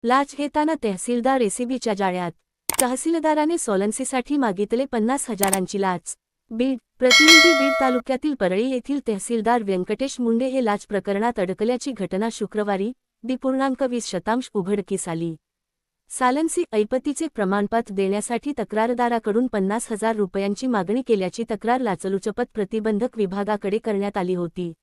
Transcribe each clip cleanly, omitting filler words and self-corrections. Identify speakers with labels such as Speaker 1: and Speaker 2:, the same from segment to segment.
Speaker 1: लाच घेताना तहसीलदार एसीबीच्या जाळ्यात। तहसीलदाराने सोलन्सीसाठी मागितले 50,000ची लाच। बीड प्रतिनिधी बीड तालुक्यातील परळी येथील तहसीलदार व्यंकटेश मुंडे हे लाच प्रकरणात अडकल्याची घटना शुक्रवारी .20 उघडकीस आली। सालन्सी ऐपतीचे प्रमाणपत्र देण्यासाठी तक्रारदाराकडून 50,000 रुपयांची मागणी केल्याची तक्रार लाचलुचपत प्रतिबंधक विभागाकडे करण्यात आली होती।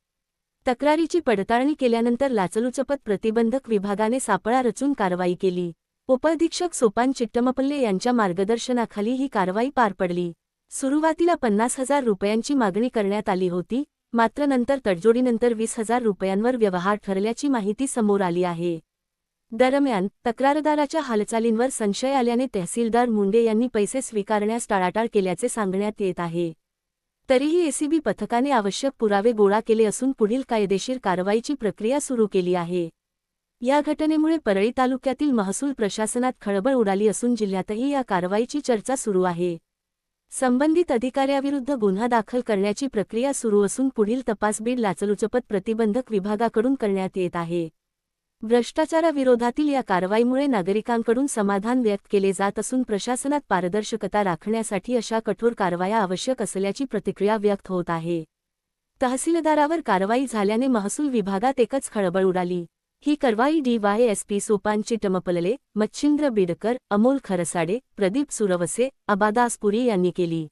Speaker 1: तक्रारीची पडताळणी केल्यानंतर लाचलुचपत प्रतिबंधक विभागाने सापळा रचून कारवाई केली। उपअधीक्षक सोपान चिट्टमपल्ले यांच्या मार्गदर्शनाखाली ही कारवाई पार पडली। सुरुवातीला 50,000 रुपयांची मागणी करण्यात आली होती, मात्र नंतर तडजोडीनंतर 20,000 रुपयांवर व्यवहार ठरल्याची माहिती समोर आली आहे। दरम्यान तक्रारदाराच्या हालचालींवर संशय आल्याने तहसीलदार मुंडे यांनी पैसे स्वीकारण्यास टाळाटाळ केल्याचे सांगण्यात येत आहे। तरीही एसीबी पथकाने आवश्यक पुरावे गोळा केले असून पुढील कायदेशीर कारवाईची प्रक्रिया सुरू केली आहे। या घटनेमुळे परळी तालुक्यातील महसूल प्रशासनात खळबळ उडाली असून जिल्ह्यातही या कारवाईची चर्चा सुरू आहे। संबंधित अधिकाऱ्याविरुद्ध गुन्हा दाखल करण्याची प्रक्रिया सुरू असून पुढील तपास बीड लाचलुचपत प्रतिबंधक विभागाकडून करण्यात येत आहे। भ्रष्टाचाराविरोधातील या कारवाईमुळे नागरिकांकडून समाधान व्यक्त केले जात असून प्रशासनात पारदर्शकता राखण्यासाठी अशा कठोर कारवाया आवश्यक असल्याची प्रतिक्रिया व्यक्त होत आहे। तहसीलदारावर कारवाई झाल्याने महसूल विभागात एकच खळबळ उडाली। ही कारवाई DYSP सोपान चिट्टमपल्ले, मच्छिंद्र बिडकर, अमोल खरसाडे, प्रदीप सुरवसे, अबादासपुरी यांनी केली।